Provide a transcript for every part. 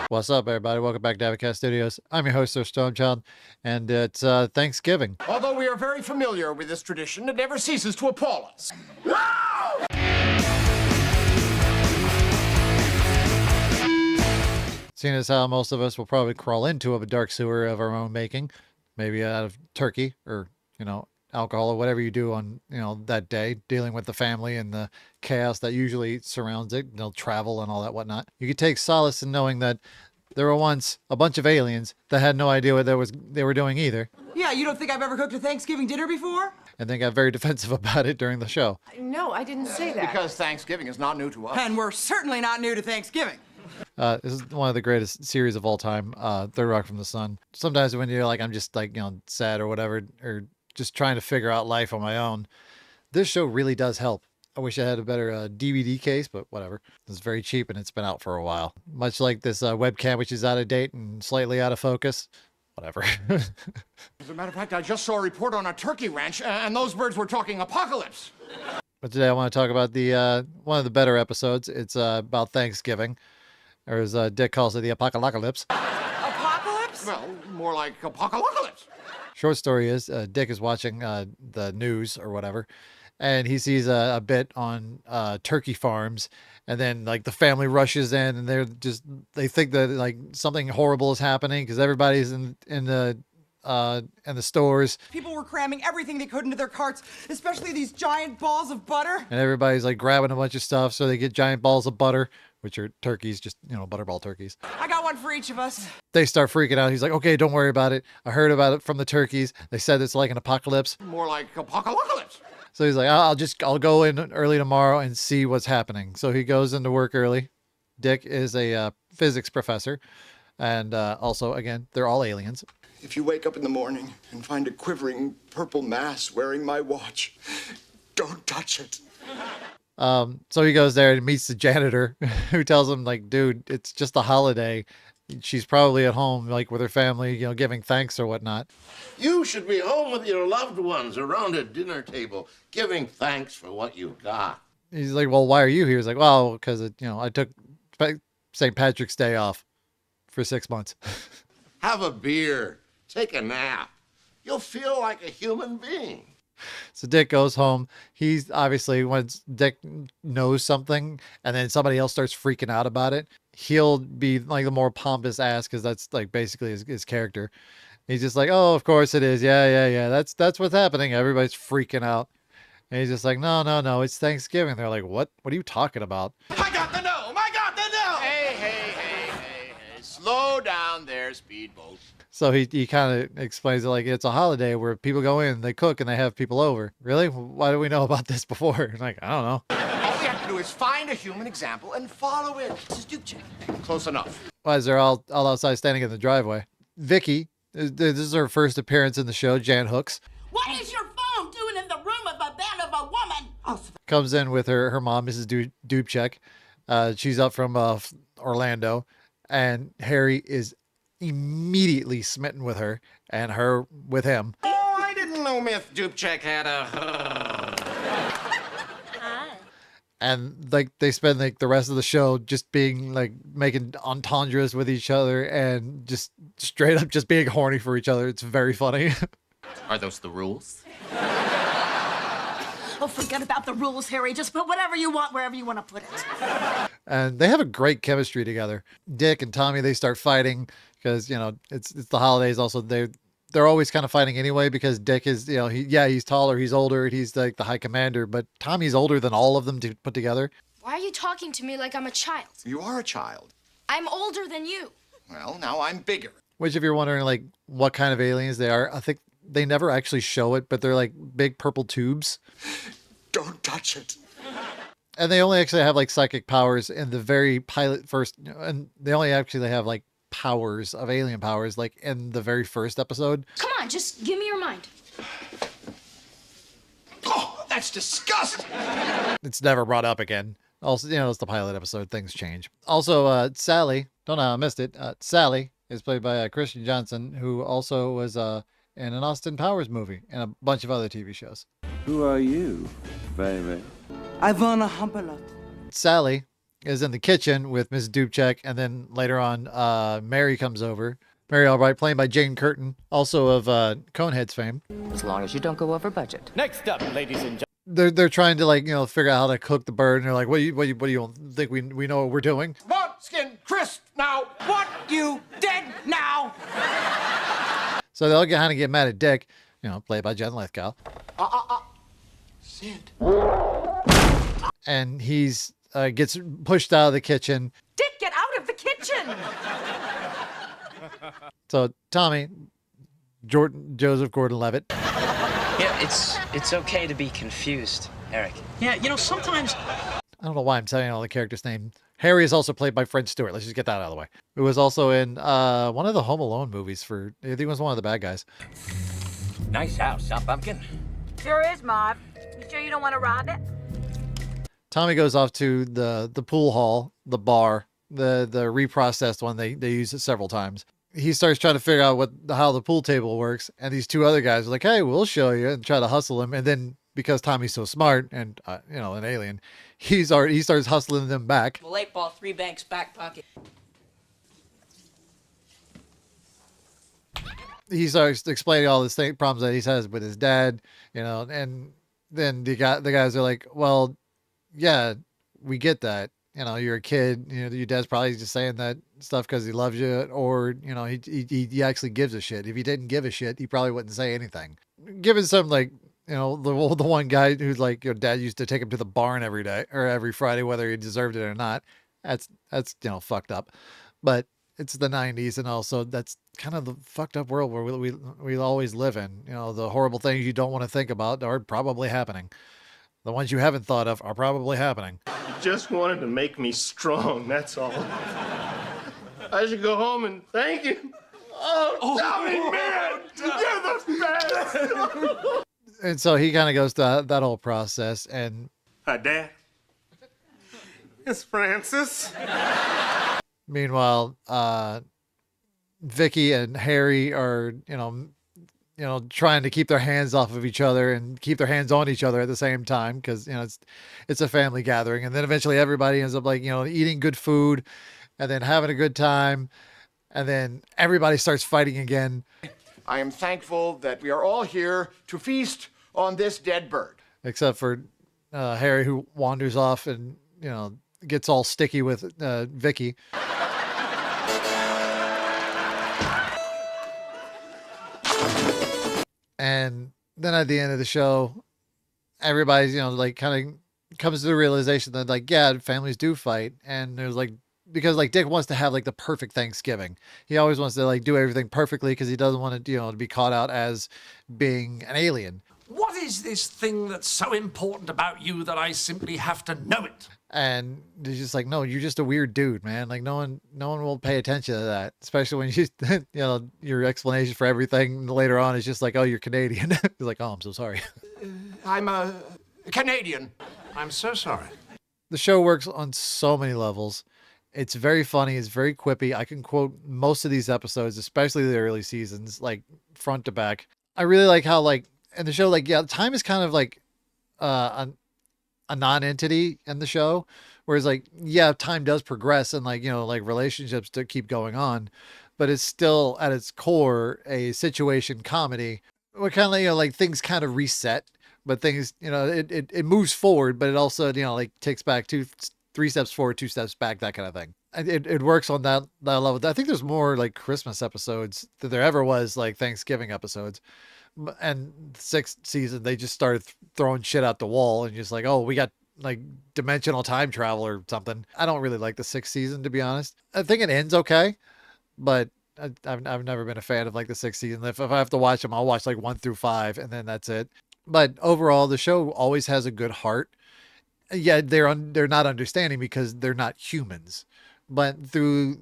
What's up, everybody? Welcome back to Avocast Studios. I'm your host, Sir Stormchild, and it's Thanksgiving. Although we are very familiar with this tradition, it never ceases to appall us. Seeing as how most of us will probably crawl into a dark sewer of our own making, maybe out of turkey or, alcohol or whatever you do on, that day, dealing with the family and the chaos that usually surrounds it, travel and all that whatnot. You could take solace in knowing that there were once a bunch of aliens that had no idea what they were doing either. Yeah, you don't think I've ever cooked a Thanksgiving dinner before? And then got very defensive about it during the show. No, I didn't say that. Because Thanksgiving is not new to us. And we're certainly not new to Thanksgiving. This is one of the greatest series of all time, Third Rock from the Sun. Sometimes when you're like, I'm just like, sad or whatever, or just trying to figure out life on my own, this show really does help. I wish I had a better DVD case, but whatever. It's very cheap and it's been out for a while. Much like this webcam, which is out of date and slightly out of focus. Whatever. As a matter of fact, I just saw a report on a turkey ranch, and those birds were talking apocalypse. But today I want to talk about the one of the better episodes. It's about Thanksgiving, or as Dick calls it, the apocalypse. Apocalypse? Well, more like apocalypse. Short story is Dick is watching the news or whatever, and he sees a bit on turkey farms, and then like the family rushes in, and they think that like something horrible is happening because everybody's in the stores. People were cramming everything they could into their carts, especially these giant balls of butter. And everybody's like grabbing a bunch of stuff, so they get giant balls of butter, which are turkeys, just, butterball turkeys. I got one for each of us. They start freaking out. He's like, okay, don't worry about it. I heard about it from the turkeys. They said it's like an apocalypse. More like apocalypse. So he's like, I'll go in early tomorrow and see what's happening. So he goes into work early. Dick is a physics professor. And also, again, they're all aliens. If you wake up in the morning and find a quivering purple mass wearing my watch, don't touch it. So he goes there and meets the janitor who tells him, like, dude, it's just a holiday. She's probably at home, like, with her family, giving thanks or whatnot. You should be home with your loved ones around a dinner table, giving thanks for what you got. He's like, well, why are you here? He's like, well, because, I took St. Patrick's Day off for 6 months. Have a beer. Take a nap. You'll feel like a human being. So Dick goes home. He's obviously, once Dick knows something and then somebody else starts freaking out about it, he'll be like the more pompous ass because that's like basically his character. He's just like, oh, of course it is. Yeah. That's what's happening. Everybody's freaking out. And he's just like, no, it's Thanksgiving. They're like, what? What are you talking about? I got the gnome! Hey. Slow down there, speedboat. So he kind of explains it like it's a holiday where people go in, they cook, and they have people over. Really? Why do we know about this before? Like, I don't know. All we have to do is find a human example and follow it. Just check. Close enough. Why is they're all outside standing in the driveway? Vicky, this is her first appearance in the show, Jan Hooks. What is your phone doing in the room of a bed of a woman? Comes in with her mom, Mrs. Dubček. She's up from Orlando, and Harry is immediately smitten with her and her with him. Oh, I didn't know Miss Dubček had a... And like they spend like the rest of the show just being like making entendres with each other and just straight up just being horny for each other. It's very funny. Are those the rules? Oh, forget about the rules, Harry. Just put whatever you want wherever you want to put it. And they have a great chemistry together. Dick and Tommy, they start fighting because, it's the holidays. Also, they're always kind of fighting anyway because Dick is, he's taller, he's older, and he's like the high commander, but Tommy's older than all of them put together. Why are you talking to me like I'm a child? You are a child. I'm older than you. Well, now I'm bigger. Which, if you're wondering, like, what kind of aliens they are, I think they never actually show it, but they're like big purple tubes. Don't touch it. And they only actually have like psychic powers in the very pilot first, and they only actually have like powers of alien powers like in the very first episode. Come on, just give me your mind. Oh, that's disgusting! It's never brought up again. Also, it's the pilot episode. Things change. Also, Sally, don't know how I missed it. Sally is played by Christian Johnson, who also was in an Austin Powers movie and a bunch of other TV shows. Who are you, baby? I wanna hump a lot. Sally is in the kitchen with Miss Dubček, and then later on, Mary comes over. Mary Albright, played by Jane Curtin, also of Coneheads fame. As long as you don't go over budget. Next up, ladies and gentlemen. They're trying to figure out how to cook the bird, and they're like, what do you think we know what we're doing? Come skin crisp now. What? You dead now? So they'll kind of get mad at Dick, played by Jen Lithgow. Sid. And he's gets pushed out of the kitchen. Dick, get out of the kitchen! So Tommy, Joseph Gordon-Levitt. Yeah, it's okay to be confused, Eric. Yeah, sometimes... I don't know why I'm telling you all the characters' names. Harry is also played by Fred Stewart. Let's just get that out of the way. Who was also in one of the Home Alone movies I think it was one of the bad guys. Nice house, huh, Pumpkin? Sure is, Marv. You sure you don't want to rob it? Tommy goes off to the pool hall, the bar, the reprocessed one. They use it several times. He starts trying to figure out how the pool table works, and these two other guys are like, "Hey, we'll show you," and try to hustle him. And then because Tommy's so smart and an alien, he starts hustling them back. Well, 8 ball, 3 banks, back pocket. He starts explaining all the problems that he has with his dad, and then the guys are like, "Well, yeah, we get that. You're a kid. Your dad's probably just saying that stuff because he loves you, or he actually gives a shit. If he didn't give a shit, he probably wouldn't say anything." Given some the one guy who's like, your dad used to take him to the barn every day or every Friday, whether he deserved it or not. That's fucked up, but it's the 90s, and also that's kind of the fucked up world where we always live in. The horrible things you don't want to think about are probably happening. The ones you haven't thought of are probably happening. You just wanted to make me strong, that's all. I should go home and thank you. Oh, Tommy, man! You're the best! And so he kind of goes through that whole process. And Hi, Dad. It's Francis. Meanwhile, Vicky and Harry are, trying to keep their hands off of each other and keep their hands on each other at the same time, because it's a family gathering. And then eventually everybody ends up eating good food and then having a good time, and then everybody starts fighting again. I am thankful that we are all here to feast on this dead bird. Except for Harry, who wanders off and gets all sticky with Vicky. And then at the end of the show, everybody's, kind of comes to the realization that, yeah, families do fight. And there's because Dick wants to have the perfect Thanksgiving. He always wants to do everything perfectly because he doesn't want to, to be caught out as being an alien. What is this thing that's so important about you that I simply have to know it? And he's just like, no, you're just a weird dude, man. No one will pay attention to that, especially when you, your explanation for everything later on is just like, oh, you're Canadian. He's like, oh, I'm so sorry. I'm a Canadian. I'm so sorry. The show works on so many levels. It's very funny. It's very quippy. I can quote most of these episodes, especially the early seasons, front to back. I really like how in the show, time is kind of a non-entity in the show, whereas time does progress and relationships to keep going on, but it's still at its core a situation comedy where kind of things kind of reset, but things it moves forward, but it also takes back 3 steps forward, 2 steps back, that kind of thing. It works on that level. I think there's more Christmas episodes than there ever was Thanksgiving episodes. And the 6th season, they just started throwing shit out the wall and just oh, we got dimensional time travel or something. I don't really like the 6th season, to be honest. I think it ends okay, but I've never been a fan of the 6th season. If I have to watch them, I'll watch 1 through 5 and then that's it. But overall, the show always has a good heart. Yeah, they're not understanding because they're not humans, but through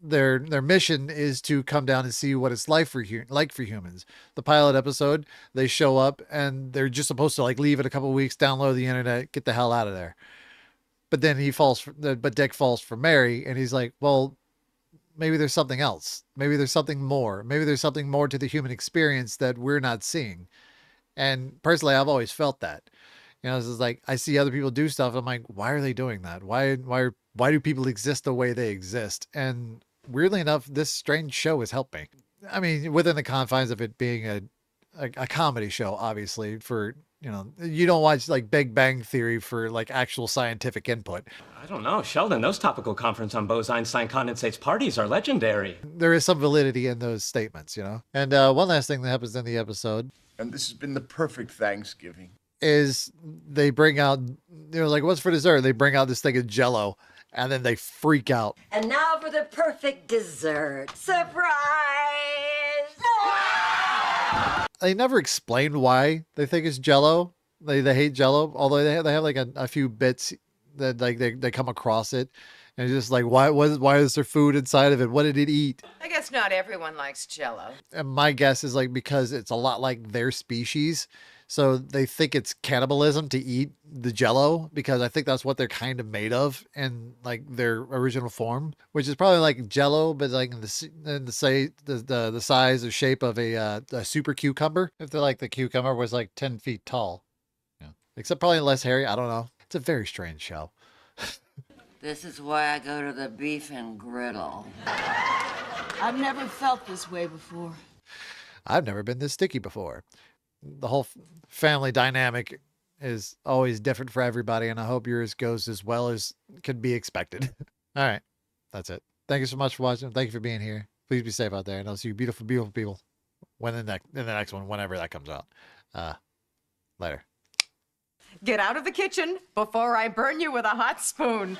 their mission is to come down and see what it's like for humans. The pilot episode, they show up and they're just supposed to leave it a couple of weeks, download the internet, get the hell out of there. But then Dick falls for Mary, and he's like, well, maybe there's something else. Maybe there's something more. Maybe there's something more to the human experience that we're not seeing. And personally, I've always felt that. This is I see other people do stuff. I'm like, why are they doing that? Why are why do people exist the way they exist? And weirdly enough, this strange show is helping. I mean, within the confines of it being a comedy show, obviously, for, you know, you don't watch like Big Bang Theory for like actual scientific input. I don't know, Sheldon, those topical conference on Bose-Einstein condensates parties are legendary. There is some validity in those statements, you know? And one last thing that happens in the episode. And this has been the perfect Thanksgiving. Is they bring out, you know, like, what's for dessert? They bring out this thing of Jello, and then they freak out. And now for the perfect dessert. Surprise! They never explained why they think it's Jello. They hate Jello, although they have like a few bits that like they come across it, and it's just like, why is there food inside of it? What did it eat? I guess not everyone likes Jello. And my guess is like because it's a lot like their species, so they think it's cannibalism to eat the Jello, because I think that's what they're kind of made of in like their original form, which is probably like Jello, but like in the size or shape of a super cucumber. If they're like the cucumber was like 10 feet tall, yeah, except probably less hairy. I don't know. It's a very strange show. This is why I go to the beef and griddle. I've never felt this way before. I've never been this sticky before. The whole family dynamic is always different for everybody, and I hope yours goes as well as could be expected. All right, that's it. Thank you so much for watching. Thank you for being here. Please be safe out there, and I'll see you beautiful, beautiful people when in the next one, whenever that comes out. Later. Get out of the kitchen before I burn you with a hot spoon.